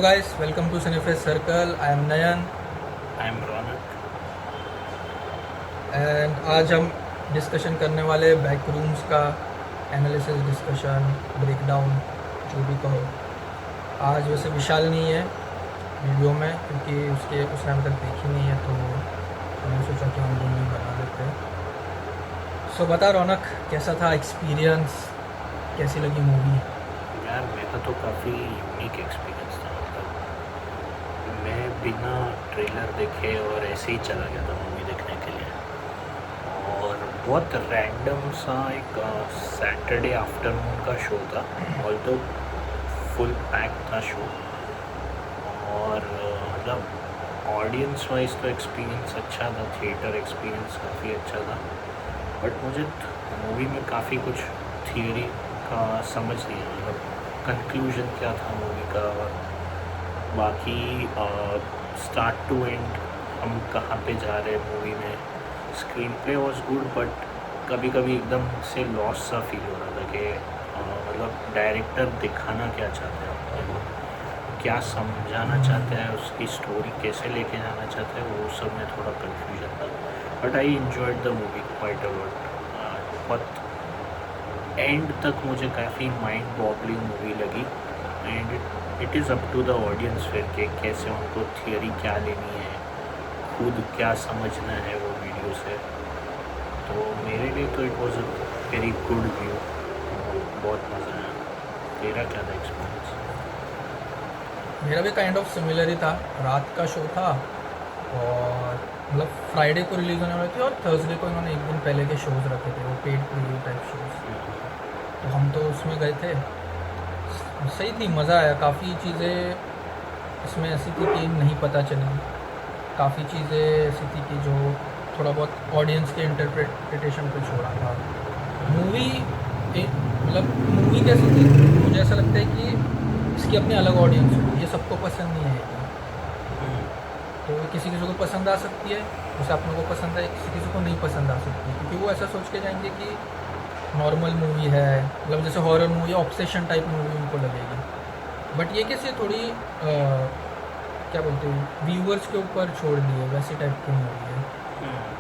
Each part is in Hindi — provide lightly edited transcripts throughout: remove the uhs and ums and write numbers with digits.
guys, welcome to Cinefest Circle. I am Nayan I am Raunak. and आज हम डिस्कशन करने वाले बैक रूम्स का एनालिसिस डिस्कशन ब्रेकडाउन जो भी कहो। आज वैसे विशाल नहीं है वीडियो में क्योंकि उसने अभी तक देखी नहीं है, तो हमने सोचा कि हम दोनों ही बना देते हैं। सो बता रौनक, कैसा था एक्सपीरियंस, कैसी लगी मूवी? यार मेरा तो काफ़ी यूनिक एक्सपीरियंस था। मतलब मैं बिना ट्रेलर देखे और ऐसे ही चला गया था मूवी देखने के लिए, और बहुत रैंडम सा एक सैटरडे आफ्टरनून का शो था। ऑल तो फुल पैक था शो, और मतलब ऑडियंस वाइज तो एक्सपीरियंस अच्छा था, थिएटर एक्सपीरियंस काफ़ी अच्छा था। बट मुझे मूवी में काफ़ी कुछ थियरी का समझ नहीं आया, मतलब कंक्लूजन क्या था मूवी का, और बाकी स्टार्ट टू एंड हम कहाँ पे जा रहे हैं मूवी में। Screen play was good, but कभी कभी एकदम से लॉस सा फील हो रहा था कि मतलब डायरेक्टर दिखाना क्या चाहते हैं अपने को, क्या समझाना चाहते हैं, उसकी स्टोरी कैसे लेके जाना चाहते हैं, वो सब में थोड़ा कन्फ्यूजन था। But I enjoyed the movie quite a lot. बहुत एंड तक मुझे काफ़ी माइंड बॉगलिंग मूवी लगी, and it is up to the audience फिर के कैसे उनको थियरी क्या लेनी है, खुद क्या समझना है वो वीडियो से। तो मेरे लिए तो it was a very good view, बहुत मज़ा आया। तेरा क्या था एक्सपीरियंस? मेरा भी काइंड ऑफ सिमिलर ही था। रात का शो था और मतलब फ्राइडे को रिलीज़ होने वाली थी और थर्सडे को इन्होंने एक दिन पहले के शोज़ रखे थे, वो पेड प्रीव्यू टाइप शोज़। तो हम तो उसमें गए थे। सही थी, मज़ा आया। काफ़ी चीज़ें इसमें ऐसी थी कि नहीं पता चली, काफ़ी चीज़ें ऐसी थी कि जो थोड़ा बहुत ऑडियंस के इंटरप्रिटेशन पे छोड़ा था। मूवी मतलब मूवी कैसी थी, मुझे ऐसा लगता है कि इसकी अपनी अलग ऑडियंस होगी, ये सबको पसंद नहीं आएगी। तो किसी किसी को पसंद आ सकती है, जैसे आप लोगों को पसंद है, किसी किसी को नहीं पसंद आ सकती, क्योंकि वो ऐसा सोच के जाएंगे कि नॉर्मल मूवी है, मतलब जैसे horror movie, obsession type movie उनको लगेगी। बट ये कैसे थोड़ी क्या बोलते हैं, व्यूअर्स के ऊपर छोड़ दिए वैसी टाइप की मूवी है।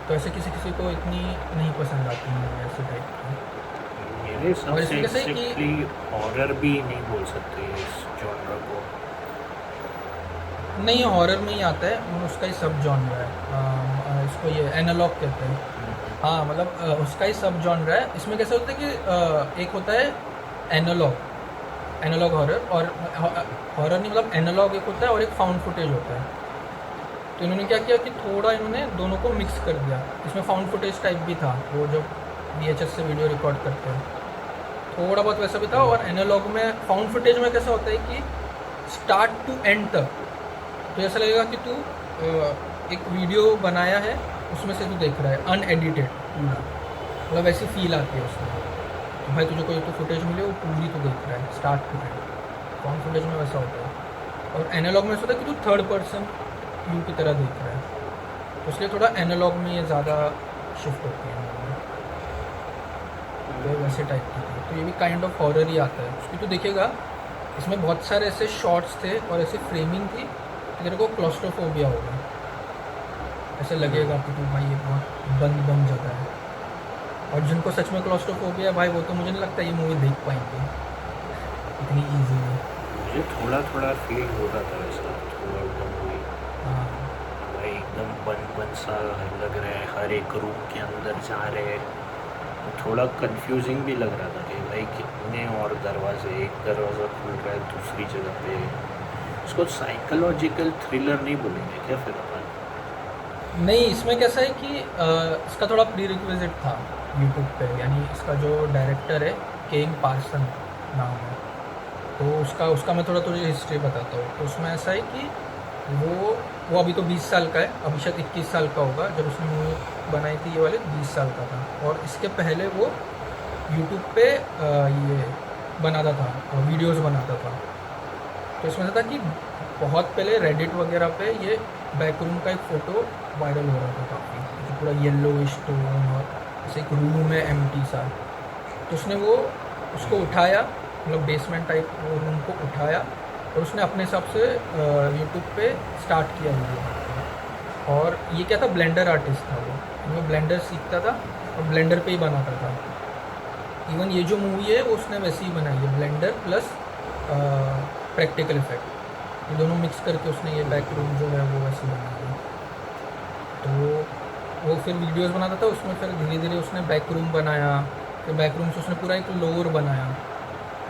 तो ऐसे किसी किसी को इतनी नहीं पसंद आती मूवी ऐसे टाइप की। मेरे हिसाब और से इसमें कैसे है कि एग्जैक्टली हॉरर भी नहीं बोल सकते इस जॉनर को। नहीं, हॉरर में ही आता है, उसका ही सब जॉनर है। इसको ये एनालॉग कहते हैं। हाँ, मतलब उसका ही सब जॉनर है। इसमें कैसे होता है कि एक होता है एनालॉग हॉरर, और हॉरर नहीं, मतलब एनालॉग एक होता है और एक फाउंड फुटेज होता है। तो इन्होंने क्या किया कि थोड़ा इन्होंने दोनों को मिक्स कर दिया। इसमें फाउंड फुटेज टाइप भी था, वो जो VHS से वीडियो रिकॉर्ड करते हैं, थोड़ा बहुत वैसा भी था। और एनालॉग में, फाउंड फुटेज में कैसा होता है कि स्टार्ट टू एंड तक तो ऐसा लगेगा कि तू एक वीडियो बनाया है, उसमें से तू देख रहा है अनएडिटेड पूरा, मतलब ऐसी फील आती है उसमें। तो भाई तुझे कोई तो फुटेज मिले, वो पूरी तू देख रहा है start to end. Found footage में वैसा होता है, और एनालॉग में ऐसा होता है कि तू थर्ड पर्सन व्यू की तरह देख रहा है। तो इसलिए थोड़ा एनालॉग में ये ज़्यादा शिफ्ट होती है मूवी। तो वैसे टाइप की थी, तो ये भी काइंड ऑफ हॉरर ही आता है। उसकी तो देखेगा, इसमें बहुत सारे ऐसे शॉट्स थे और ऐसे फ्रेमिंग थी कि तेरे को क्लॉस्ट्रोफोबिया होगा, ऐसे लगेगा कि तू भाई ये बहुत बंद बंद जगह है। और जिनको सच में क्लॉस्ट्रोफोबिया है भाई, वो तो मुझे नहीं लगता ये मूवी देख पाएंगे इतनी ईजीली। मुझे थोड़ा थोड़ा फील हो रहा था वैसा थ्रू आउट द मूवी। हाँ, भाई एकदम बंद बंद सा लग रहा है, हर एक रूम के अंदर जा रहे हैं। तो थोड़ा कंफ्यूजिंग भी लग रहा था कि भाई कितने और दरवाजे, एक दरवाज़ा खुल रहा है दूसरी जगह पे। इसको साइकोलॉजिकल थ्रिलर नहीं बोलेंगे क्या फिर अपन? नहीं, इसमें कैसा है कि इसका थोड़ा प्री रिक्विजिट था यूट्यूब पे, यानी इसका जो डायरेक्टर है केइंग पार्सन नाम है। तो उसका उसका मैं थोड़ा तुझे हिस्ट्री बताता हूँ। तो उसमें ऐसा है कि वो अभी तो 20 साल का है, अभी शायद 21 साल का होगा। जब उसने मूवी बनाई थी ये वाले 20 साल का था, और इसके पहले वो यूट्यूब पे ये बनाता था, वीडियोस बनाता था। तो इसमें ऐसा था कि बहुत पहले रेडिट वगैरह पे ये बैकरूम का एक फ़ोटो वायरल हो रहा था काफ़ी, जो पूरा येलो स्टोन और ऐसे एक रूम है एम्प्टी सा। तो उसने वो उसको उठाया, मतलब बेसमेंट टाइप वो रूम को उठाया और उसने अपने हिसाब से यूट्यूब पे स्टार्ट किया वीडियो। और ये क्या था, ब्लेंडर आर्टिस्ट था वो ब्लेंडर सीखता था और ब्लेंडर पे ही बनाता था। इवन ये जो मूवी है वो उसने वैसे ही बनाई है, ब्लेंडर प्लस प्रैक्टिकल इफेक्ट, ये दोनों मिक्स करके उसने ये बैक रूम जो है वो वैसे बनाई है। तो वो फिर वीडियोस बनाता था उसमें, फिर धीरे धीरे उसने बैक रूम बनाया, फिर बैक रूम से उसने पूरा एक लोर बनाया।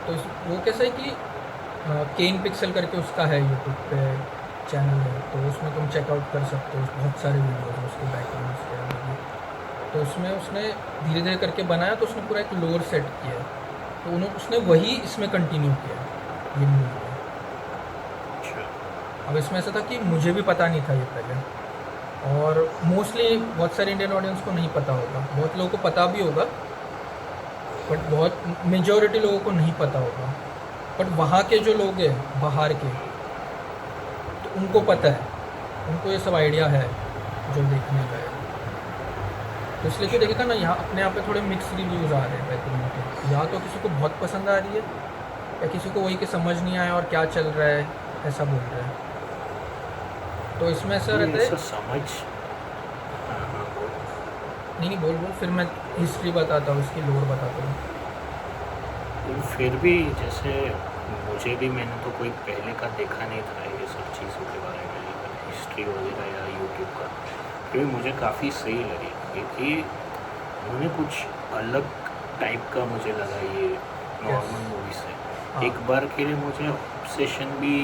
तो वो कैसा है कि केन पिक्सल करके उसका है यूट्यूब पे चैनल है, तो उसमें तुम चेकआउट कर सकते हो, बहुत सारे वीडियोस हैं उसके बैकग्राउंड्स के अंदर भी। तो उसमें उसने धीरे धीरे करके बनाया, तो उसने पूरा एक लोअर सेट किया है, तो उसने वही इसमें कंटिन्यू किया ये मूवी में। अच्छा। अब इसमें ऐसा था कि मुझे भी पता नहीं था ये पहले, और मोस्टली बहुत सारे इंडियन ऑडियंस को नहीं पता होगा, बहुत लोगों को पता भी होगा, बट बहुत मेजॉरिटी लोगों को नहीं पता होगा। बट वहाँ के जो लोग हैं बाहर के, तो उनको पता है, उनको ये सब आइडिया है जो देखने गए। तो इसलिए तो देखिएगा ना, यहाँ अपने यहाँ पे थोड़े मिक्स रिव्यूज़ आ रहे हैं बैकग्राउंड के, या तो किसी को बहुत पसंद आ रही है, या किसी को वही कि समझ नहीं आया और क्या चल रहा है ऐसा बोल रहे हैं। तो इसमें ऐसा ये रहता है, ऐसा समझ। हाँ हाँ, बोल। नहीं बोल बोल, फिर मैं हिस्ट्री बताता हूँ, इसकी लोर बताता हूँ। फिर भी जैसे मुझे भी, मैंने तो कोई पहले का देखा नहीं था ये सब चीज़ों के बारे में, हिस्ट्री वगैरह या यूट्यूब का, फिर भी मुझे काफ़ी सही लगी, क्योंकि उन्होंने कुछ अलग टाइप का मुझे लगा ये नॉर्मल मूवी से। हाँ। एक बार के लिए मुझे ऑब्सेशन भी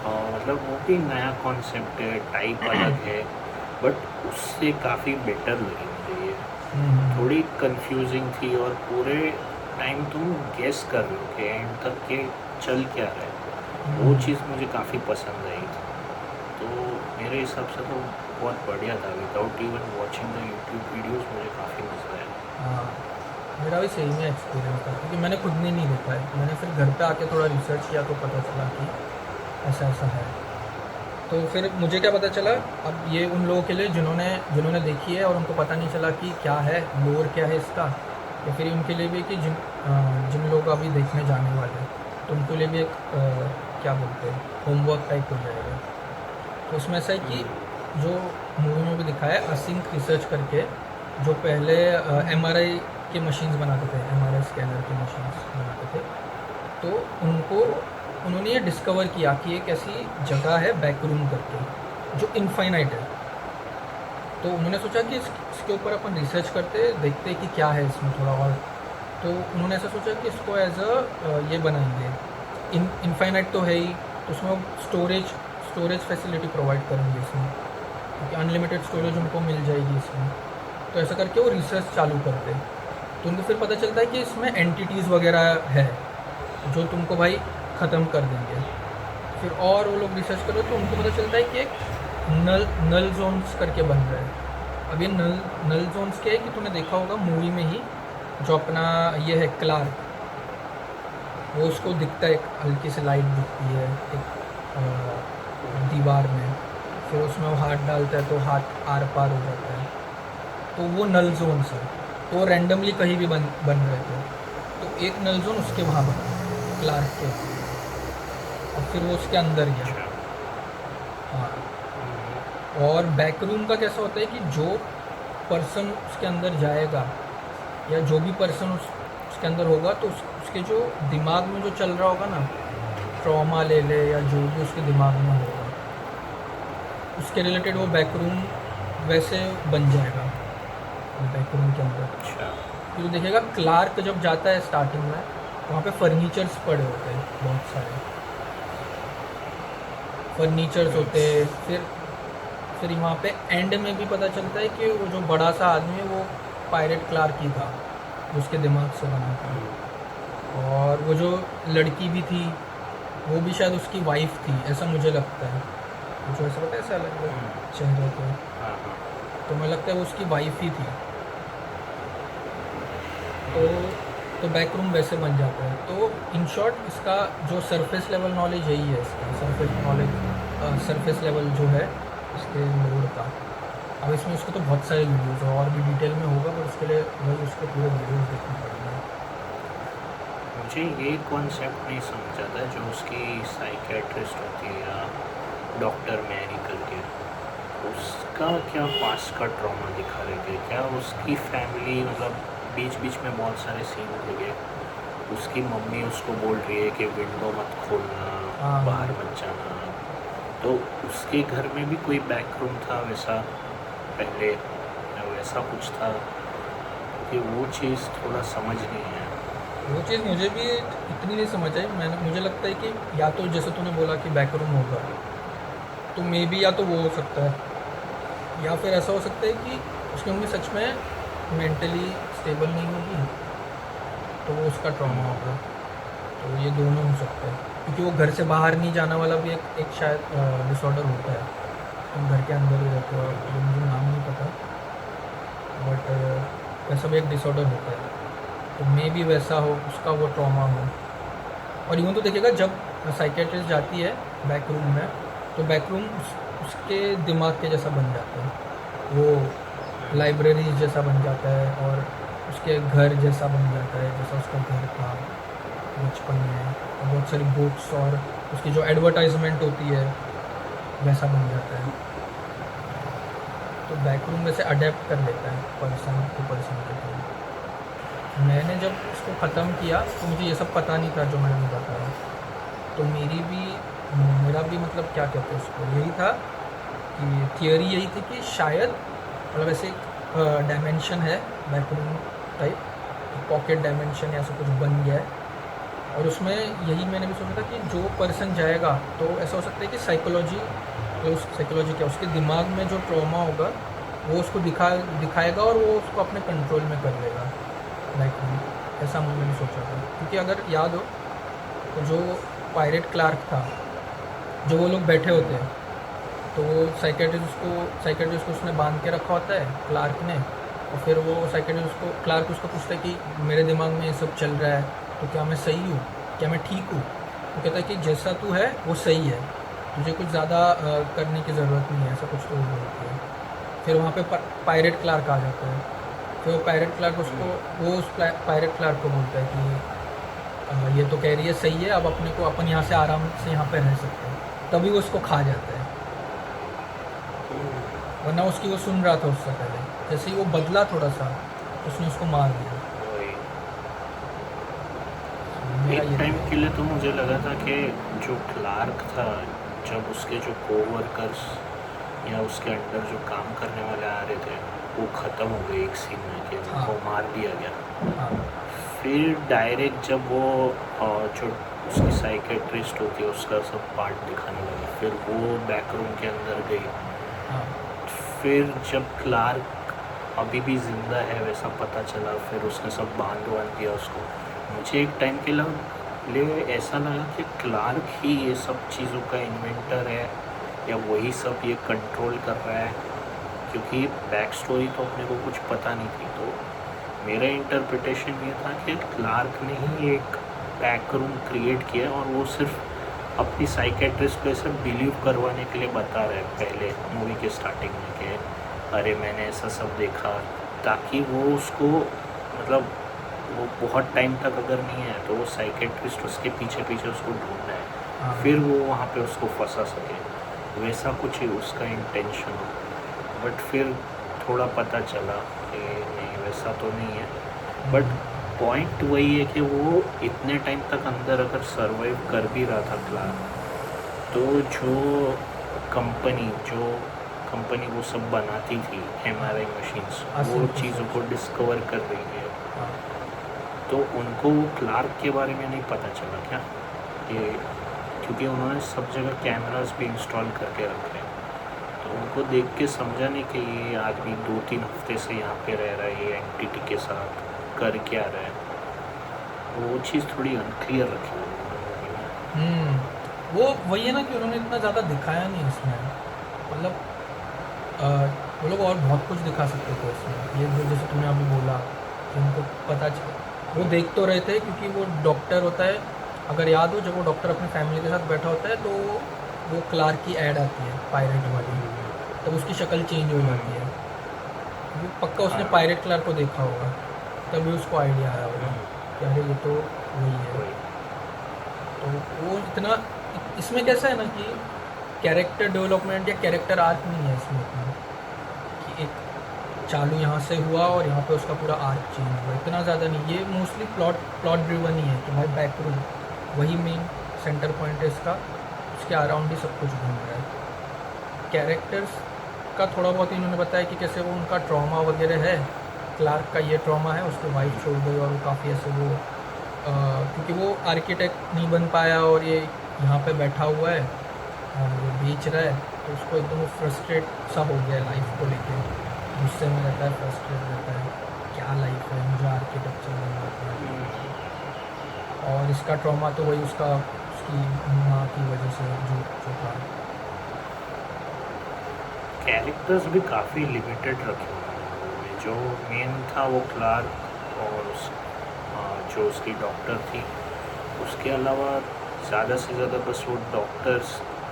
मतलब वो भी नया कॉन्सेप्ट है, टाइप अलग है, बट उससे काफ़ी बेटर लगी मुझे ये। थोड़ी कंफ्यूजिंग थी और पूरे टाइम तुम गेस कर रहे हो कि एंड तक के चल क्या रहा है, वो चीज़ मुझे काफ़ी पसंद आई। तो मेरे हिसाब से तो बहुत बढ़िया था, without even watching the YouTube videos मुझे काफ़ी मज़ा आया। हाँ, मेरा भी सही में एक्सपीरियंस था, क्योंकि मैंने खुद ने नहीं देखा है, मैंने फिर घर पे आके थोड़ा रिसर्च किया तो पता चला कि ऐसा ऐसा है। तो फिर मुझे क्या पता चला, अब ये उन लोगों के लिए जिन्होंने देखी है और उनको पता नहीं चला कि क्या है, लोर क्या है इसका, या फिर उनके लिए भी कि जिन लोग अभी देखने जाने वाले हैं, तो उनके लिए भी एक क्या बोलते हैं, होमवर्क टाइप हो जाएगा। तो उसमें ऐसा है कि जो मूवी में भी दिखाया है, असिंक रिसर्च करके, जो पहले MRI के मशीन्स बनाते थे, MRI स्कैनर की मशीन्स बनाते थे, तो उन्होंने ये डिस्कवर किया कि एक ऐसी जगह है बैक रूम करके, जो इनफाइनाइट है। तो उन्होंने सोचा कि इसके ऊपर अपन रिसर्च करते देखते कि क्या है इसमें थोड़ा और। तो उन्होंने ऐसा सोचा कि इसको एज ये बनाएंगे, इनफाइनाइट तो है ही, तो उसमें स्टोरेज फैसिलिटी प्रोवाइड करेंगे इसमें, क्योंकि अनलिमिटेड स्टोरेज उनको मिल जाएगी इसमें। तो ऐसा करके वो रिसर्च चालू करते, तो उनको फिर पता चलता है कि इसमें एंटिटीज़ वगैरह है जो तुमको भाई ख़त्म कर देंगे। फिर और वो लोग रिसर्च करो तो उनको पता चलता है कि एक नल जोन्स करके बन रहा है। अब ये नल जोन्स क्या है कि तूने देखा होगा मूवी में ही, जो अपना ये है क्लार्क, वो उसको दिखता है, एक हल्की सी लाइट दिखती है एक दीवार में, फिर उसमें वो हाथ डालता है तो हाथ आर पार हो जाता है, तो वो नल जोन्स है। तो रैंडमली कहीं भी बन रहे थे, तो एक नल जोन उसके वहाँ बना क्लार्क के, और फिर वो उसके अंदर गया। हाँ, और बैक रूम का कैसा होता है कि जो पर्सन उसके अंदर जाएगा, या जो भी पर्सन उसके अंदर होगा, तो उसके जो दिमाग में जो चल रहा होगा ना, ट्रॉमा ले ले या जो भी उसके दिमाग में होगा, उसके रिलेटेड वो बैक रूम वैसे बन जाएगा बैक रूम के अंदर। अच्छा। फिर देखेगा क्लार्क जब जाता है स्टार्टिंग में, वहाँ पे फर्नीचर्स पड़े होते हैं, बहुत सारे फर्नीचर्स होते हैं। फिर वहाँ पे एंड में भी पता चलता है कि वो जो बड़ा सा आदमी है वो पायरेट क्लार्क ही था, उसके दिमाग से बना था। और वो जो लड़की भी थी वो भी शायद उसकी वाइफ थी, ऐसा मुझे लगता है। मुझे ऐसा पता है, ऐसा अलग चेहरे को, हाँ हाँ। तो मुझे लगता है वो उसकी वाइफ ही थी। तो बैक रूम वैसे बन जाता है। तो इन शॉर्ट इसका जो सरफेस लेवल नॉलेज यही है, इसका सरफेस लेवल जो है इसके लोड का। अब इसमें उसको तो बहुत सारे वीडियोज़ और भी डिटेल में होगा, पर उसके लिए वही उसको पूरे वीडियोज़ देखने पड़ेंगे। मुझे ये कॉन्सेप्ट नहीं समझ आता जो उसकी साइकेट्रिस्ट होती है या डॉक्टर मैरी करके, उसका क्या पास्ट का ट्रॉमा दिखा रहे थे, क्या उसकी फैमिली मतलब बीच बीच में बहुत सारे सीन लगे, उसकी मम्मी उसको बोल रही है कि विंडो मत खोलना, हाँ। बाहर मत जाना, तो उसके घर में भी कोई बैकरूम था वैसा पहले या वैसा कुछ था कि वो चीज़ थोड़ा समझ नहीं है। वो चीज़ मुझे भी इतनी नहीं समझ आई। मुझे लगता है कि या तो जैसे तूने बोला कि बैकरूम होगा, तो मे बी या तो वो हो सकता है, या फिर ऐसा हो सकता है कि उसकी मम्मी सच में मेंटली स्टेबल नहीं होगी, तो वो उसका ट्रॉमा होगा। तो ये दोनों हो सकते हैं, क्योंकि वो घर से बाहर नहीं जाना वाला भी एक शायद डिसऑर्डर होता है। तुम घर के अंदर ही रहते हो, जो मुझे नाम नहीं पता, बट वैसा भी एक डिसऑर्डर होता है। तो मे बी वैसा हो, उसका वो ट्रॉमा हो। और यूँ तो देखिएगा, जब साइकेट्रिस्ट जाती है बैक रूम में, तो बैक रूम उसके दिमाग के जैसा बन जाता है, वो लाइब्रेरी जैसा बन जाता है, और उसके घर जैसा बन जाता है, जैसा उसका घर था बचपन में, और बहुत सारी बुक्स और उसकी जो एडवर्टाइजमेंट होती है वैसा बन जाता है। तो बैक रूम वैसे अडेप्ट कर लेता है पर्सन टू पर्सन के थ्रू। मैंने जब इसको ख़त्म किया तो मुझे ये सब पता नहीं था जो मैंने अभी बताया। तो मेरा भी मतलब क्या कहते हैं उसको, यही था कि थियरी यही थी कि शायद मतलब ऐसे एक डायमेंशन है बैकरूम टाइप, पॉकेट डायमेंशन या ऐसा कुछ बन गया है। और उसमें यही मैंने भी सोचा था कि जो पर्सन जाएगा तो ऐसा हो सकता है कि साइकोलॉजी क्या, उसके दिमाग में जो ट्रॉमा होगा वो उसको दिखाएगा, और वो उसको अपने कंट्रोल में कर लेगा लाइक। ऐसा मैंने सोचा था, क्योंकि अगर याद हो तो जो पायरेट क्लार्क था, जो वो लोग बैठे होते हैं, तो वो साइकेट्रिस्ट को उसने बांध के रखा होता है क्लार्क ने। और फिर वो क्लार्क उसको पूछता है कि मेरे दिमाग में ये सब चल रहा है, तो क्या मैं सही हूँ, क्या मैं ठीक हूँ? वो कहता है कि जैसा तू है वो सही है, तुझे कुछ ज़्यादा करने की ज़रूरत नहीं है, ऐसा कुछ तो वो बोलती है। फिर वहाँ पे पायरेट क्लार्क आ जाता है। फिर वो पायरेट क्लार्क उस पायरेट क्लार्क को बोलता है कि ये तो कह रही है सही है, अब अपने को अपन यहाँ से आराम से यहाँ पे रह सकते हैं। तभी वो उसको खा जाता है, वरना उसकी वो सुन रहा था उससे पहले। जैसे ही वो बदला थोड़ा सा, उसने उसको मार दिया। वही मेरा एक ये टाइम था। के लिए तो मुझे लगा था कि जो क्लार्क था, जब उसके जो कोवर्कर्स या उसके अंडर जो काम करने वाले आ रहे थे वो ख़त्म हो गए एक सीन में कि हाँ। उनको मार दिया गया। हाँ। फिर डायरेक्ट जब वो जो उसकी साइकेट्रिस्ट होती है उसका सब पार्ट दिखाने लगी, फिर वो बैकरूम के अंदर गई। हाँ। फिर जब क्लार्क अभी भी ज़िंदा है वैसा पता चला, फिर उसने सब बांध दिया उसको। मुझे एक टाइम के लिए ऐसा लगा कि क्लार्क ही ये सब चीज़ों का इन्वेंटर है या वही सब ये कंट्रोल कर रहा है, क्योंकि बैक स्टोरी तो अपने को कुछ पता नहीं थी। तो मेरा इंटरप्रिटेशन ये था कि क्लार्क ने ही एक बैक रूम क्रिएट किया और वो सिर्फ अपनी साइकेट्रिस्ट को ऐसे बिलीव करवाने के लिए बता रहे हैं पहले मूवी के स्टार्टिंग में कि अरे मैंने ऐसा सब देखा, ताकि वो उसको मतलब वो बहुत टाइम तक अगर नहीं है तो वो साइकेट्रिस्ट उसके पीछे पीछे उसको ढूंढना है, हाँ। फिर वो वहाँ पे उसको फंसा सके, वैसा कुछ ही उसका इंटेंशन हो। बट फिर थोड़ा पता चला कि नहीं वैसा तो नहीं है। बट पॉइंट वही है कि वो इतने टाइम तक अंदर अगर सरवाइव कर भी रहा था क्लार्क, तो जो कंपनी वो सब बनाती थी MRI मशीन्स, वो चीज़ों को डिस्कवर कर रही है, हाँ। तो उनको वो क्लार्क के बारे में नहीं पता चला क्या कि, क्योंकि उन्होंने सब जगह कैमरास भी इंस्टॉल करके रखे हैं, तो उनको देख के समझा नहीं कि ये आदमी 2-3 हफ्ते से यहाँ पे रह रहा है, ये एंटिटी के साथ कर क्या रहा है। वो चीज़ थोड़ी अनक्लियर रखी है movie में। वो वही है ना कि उन्होंने इतना ज़्यादा दिखाया नहीं इसमें। मतलब वो लोग और बहुत कुछ दिखा सकते थे इसमें। ये जो जैसे तुमने अभी बोला कि उनको वो देख तो रहे थे क्योंकि वो डॉक्टर होता है। अगर याद हो, जब वो डॉक्टर अपनी फैमिली के साथ बैठा होता है तो वो क्लार्क की ऐड आती है पायरेट वाली, तब उसकी शक्ल चेंज हो जाती है। वो पक्का उसने हाँ। पायरेट क्लार्क को देखा होगा, तभी उसको आइडिया आया होगा। कि अरे ये तो वही है। वही। तो वो इतना, इसमें कैसा है ना कि कैरेक्टर डेवलपमेंट या कैरेक्टर आर्क नहीं है इसमें इतना, कि एक चालू यहाँ से हुआ और यहाँ पे उसका पूरा आर्क चेंज हुआ, इतना ज़्यादा नहीं। ये मोस्टली प्लॉट ड्रिवन ही है कि भाई बैकरूम वही मेन सेंटर पॉइंट है इसका, उसके अराउंड ही सब कुछ घूम रहा है। कैरेक्टर्स का थोड़ा बहुत इन्होंने बताया कि कैसे वो उनका ट्रॉमा वगैरह है, क्लार्क का ये ट्रॉमा है, उसकी वाइफ छोड़ गई और वो काफ़ी ऐसे वो क्योंकि वो आर्किटेक्ट नहीं बन पाया और ये यहाँ पे बैठा हुआ है और वो बेच रहा है, तो उसको एकदम वो फ्रस्ट्रेट सा हो गया लाइफ को लेके, गुस्से में रहता है, फ्रस्ट्रेट रहता है, क्या लाइफ है, मुझे आर्किटेक्चर बनना है। और इसका ट्रॉमा तो वही उसकी माँ की वजह से जो था। कैरेक्टर्स भी काफ़ी लिमिटेड रखे हुए हैं मूवी में। जो मेन था वो क्लार्क और जो उसकी डॉक्टर थी, उसके अलावा ज़्यादा से ज़्यादा बस वो डॉक्टर्स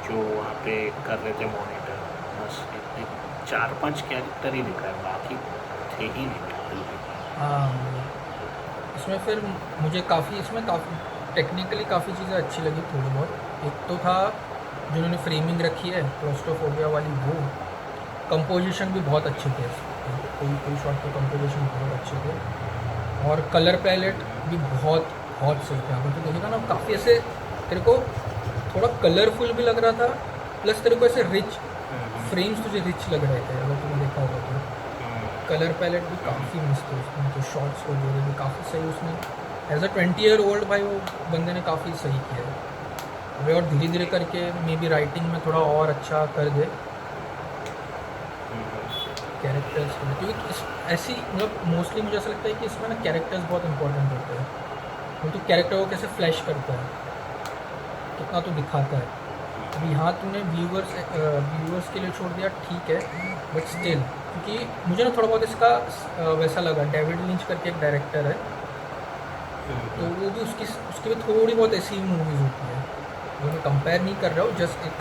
जो वहाँ पे कर रहे थे मॉनिटर, बस इतने 4-5 कैरेक्टर ही दिखा है, बाकी थे ही नहीं बिल्कुल भी। हाँ, इसमें फिर मुझे इसमें काफ़ी टेक्निकली काफ़ी चीज़ें अच्छी लगी थोड़ी बहुत। एक तो था जिन्होंने फ्रेमिंग रखी है क्लॉस्ट्रोफोबिया वाली, वो कंपोजिशन भी बहुत अच्छे थे इसके, कोई शॉट के कंपोजिशन बहुत अच्छे थे, और कलर पैलेट भी बहुत बहुत सही था। अगर तो देखेगा ना, काफ़ी ऐसे तेरे को थोड़ा कलरफुल भी लग रहा था, प्लस तेरे को ऐसे रिच फ्रेम्स तुझे रिच लग रहे थे अगर तुमने देखा होगा तो। कलर पैलेट भी काफ़ी मस्त है उसमें, तो शॉट्स वगैरह भी काफ़ी सही उसमें। एज अ 20-year-old भाई वो बंदे ने काफ़ी सही किया है अभी, और धीरे धीरे करके मे बी राइटिंग में थोड़ा और अच्छा कर दे कैरेक्टर्स को, क्योंकि ऐसी मतलब मोस्टली मुझे ऐसा लगता है कि इसमें ना कैरेक्टर्स बहुत इंपॉर्टेंट होते हैं, क्योंकि कैरेक्टर को कैसे फ्लैश करता है, कितना तो दिखाता है। अभी यहाँ तूने व्यूअर्स के लिए छोड़ दिया, ठीक है, बट स्टिल, क्योंकि मुझे ना थोड़ा बहुत इसका वैसा लगा, डेविड लिंच करके एक डायरेक्टर है, तो वो भी उसकी भी थोड़ी बहुत ऐसी मूवीज़ होती है, वो मैं कंपेयर नहीं कर रहा हूँ, जस्ट एक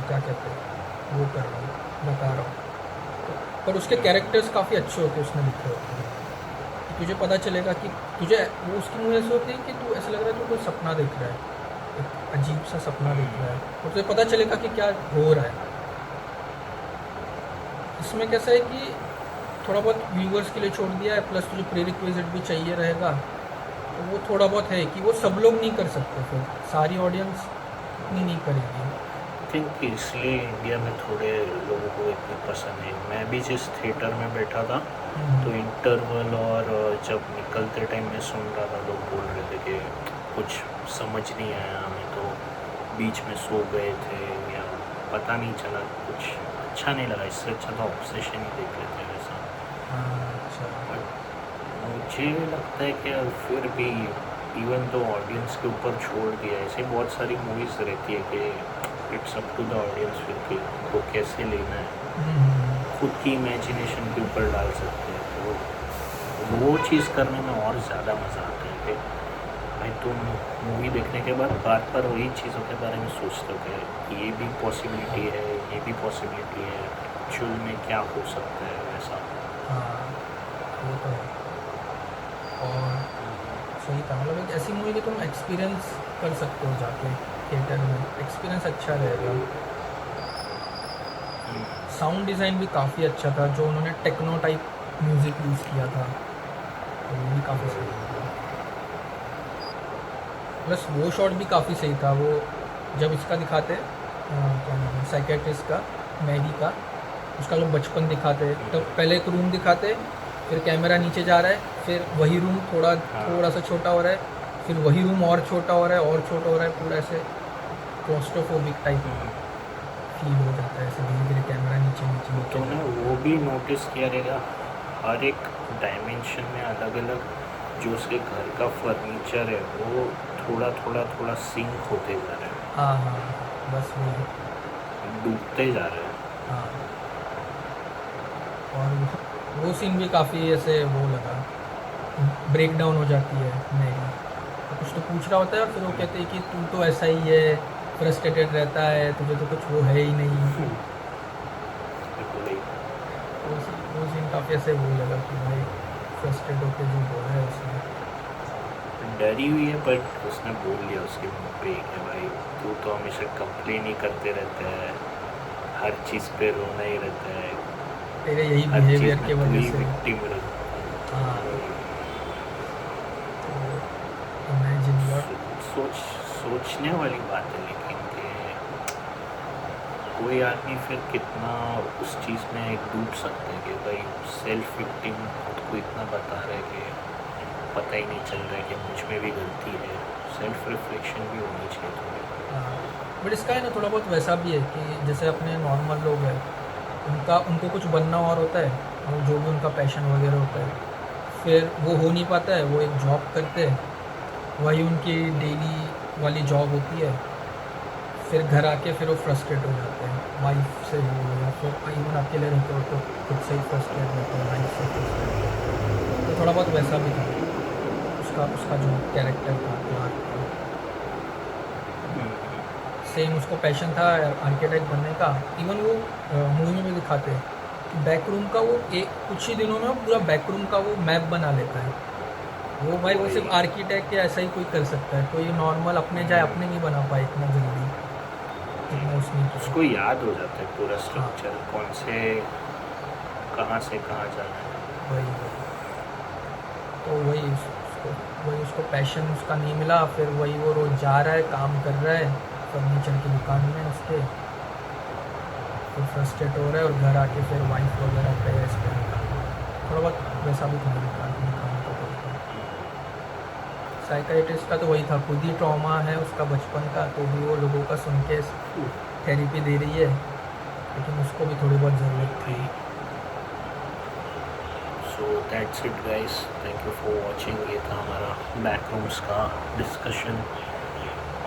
क्या कहते हैं वो कर रहा हूँ, बता रहा हूँ। पर उसके कैरेक्टर्स काफ़ी अच्छे होते हैं उसमें लिखे होते हैं, कि तुझे पता चलेगा कि तुझे वो उसकी मूवी ऐसी होती है कि तू ऐसा लग रहा है तू कोई सपना देख रहा है, एक अजीब सा सपना देख रहा है, और तुझे पता चलेगा कि क्या हो रहा है। इसमें कैसा है कि थोड़ा बहुत व्यूअर्स के लिए छोड़ दिया है, प्लस तुझे प्री रिक्विजिट भी चाहिए रहेगा, तो वो थोड़ा बहुत है कि वो सब लोग नहीं कर सकते, फिर सारी ऑडियंस इतनी नहीं करेगी। आई थिंक इसलिए इंडिया में थोड़े लोगों को इतनी पसंद है। मैं भी जिस थिएटर में बैठा था, तो इंटरवल और जब निकलते टाइम मैं सुन रहा था, लोग बोल रहे थे कि कुछ समझ नहीं आया, हमें तो बीच में सो गए थे या पता नहीं चला, कुछ अच्छा नहीं लगा, इससे अच्छा तो ऑब्सेशन ही देख लेते वैसा। अच्छा। बट मुझे लगता है कि फिर भी इवन तो ऑडियंस के ऊपर छोड़ दिया, ऐसे बहुत सारी मूवीज़ रहती है कि it's up to the audience फिर कि उनको कैसे लेना है, खुद की इमेजिनेशन के ऊपर डाल सकते हैं, तो वो चीज़ करने में और ज़्यादा मज़ा आता है कि भाई तुम मूवी देखने के बाद बार बार वही चीज़ों के बारे में सोचते हो कि ये भी पॉसिबिलिटी है, ये भी पॉसिबिलिटी है, एक्चुअल में क्या हो सकता है वैसा। हाँ, वो तो है, और सही था, मतलब एक ऐसी मूवी कि तुम एक्सपीरियंस कर सकते हो जाके थिएटर में, एक्सपीरियंस अच्छा रहेगा। साउंड डिज़ाइन भी काफ़ी अच्छा था, जो उन्होंने टेक्नो टाइप म्यूज़िक यूज़ किया था, तो वो भी काफ़ी सही था। प्लस वो शॉट भी काफ़ी सही था, वो जब इसका दिखाते क्या नाम है साइकेट्रिस्ट का, मैगी का, उसका लोग बचपन दिखाते, तो पहले एक रूम दिखाते, फिर कैमरा नीचे जा रहा है, फिर वही रूम थोड़ा सा छोटा हो रहा है, फिर वही रूम और छोटा हो रहा है और छोटा हो रहा है, पूरा ऐसे क्लॉस्ट्रोफोबिक टाइप फील हो जाता है, ऐसे धीरे धीरे कैमरा नीचे तुमने वो भी नोटिस किया रहेगा, हर एक डायमेंशन में अलग अलग जो उसके घर का फर्नीचर है वो थोड़ा सिंक होते जा रहा है, हाँ हाँ, बस वही, डूबते जा रहे हैं। हाँ। और वो सीन भी काफ़ी ऐसे वो लगा, ब्रेक डाउन हो जाती है मैगी, तो कुछ तो पूछ रहा होता है और फिर वो कहते हैं कि तू तो ऐसा ही है, फ्रस्ट्रेटेड रहता है, तुझे तो कुछ वो है ही नहीं। बिल्कुल ही। वो सीन काफ़ी ऐसे वो लगा कि भाई फ्रस्ट्रेट होकर जो बोला है उसने। डरी हुई है, बट उसने बोल दिया उसके मुंह पे कि भाई तू तो हमेशा कंप्लेन ही करते रहता है, हर चीज़ पे रोना ही रहता है, तेरे यही हर चीज़ बिहेवियर में की तू वजह ही से। विक्टिम रहता हाँ, तो इमेजिन है। व्हाट। सोचने वाली बात है, लेकिन कि कोई आदमी फिर कितना उस चीज़ में डूब सकता है कि भाई सेल्फ विक्टिम खुद को इतना बता रहे कि पता ही नहीं चल रहा है कि मुझ में भी गलती है। सेल्फ रिफ्लेक्शन भी होनी चाहिए तुम्हें। बट इसका है ना थोड़ा बहुत वैसा भी है कि जैसे अपने नॉर्मल लोग हैं, उनको कुछ बनना और होता है, और जो भी उनका पैशन वगैरह होता है, फिर वो हो नहीं पाता है, वो एक जॉब करते हैं, वही उनकी डेली वाली जॉब होती है। फिर घर आके फिर वो फ्रस्ट्रेट हो जाते हैं, वाइफ से हो या फिर इवन अकेले रहते हो तो खुद से ही फ्रस्ट्रेट रहते हैं, लाइफ से फ्रस्ट्रेट। तो थोड़ा बहुत वैसा भी था उसका उसका जो कैरेक्टर था क्लार्क का। सेम उसको पैशन था आर्किटेक्ट बनने का। इवन वो मूवी में भी दिखाते हैं कि बैकरूम का वो एक कुछ ही दिनों में वो पूरा बैकरूम का वो मैप बना लेता है। वो भाई वो सिर्फ आर्किटेक्ट या ऐसा ही कोई कर सकता है, कोई नॉर्मल अपने जाए अपने नहीं बना पाए इतना जल्दी जितना उसने किया। उसको याद हो जाता है पूरा हाँ, स्ट्रक्चर, कौन से कहाँ जाना है। वही तो वही उसको पैशन उसका नहीं मिला, फिर वही वो रोज जा रहा है, काम कर रहा है फर्नीचर की दुकान में उसके, फिर फ्रस्ट्रेट हो रहा है और घर आके फिर वाइफ वगैरह पे इस पे थोड़ा बहुत वैसा भी था दिखाने का तरीका। साइकाइट्रिस्ट का तो वही था, खुद ही ट्रॉमा है उसका बचपन का, तो भी वो लोगों का सुन के थेरेपी दे रही है, लेकिन उसको भी थोड़ी बहुत ज़रूरत थी। So that's it guys, thank you for watching. ये था हमारा बैकरूम्स का डिस्कशन,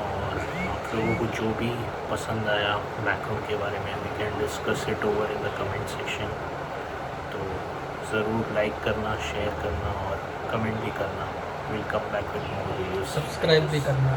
और आप लोगों को जो भी पसंद आया बैकरूम के बारे में, we can discuss it over in the comment section. तो ज़रूर लाइक करना, शेयर करना और कमेंट भी करना। Will come back with more videos. Subscribe भी करना।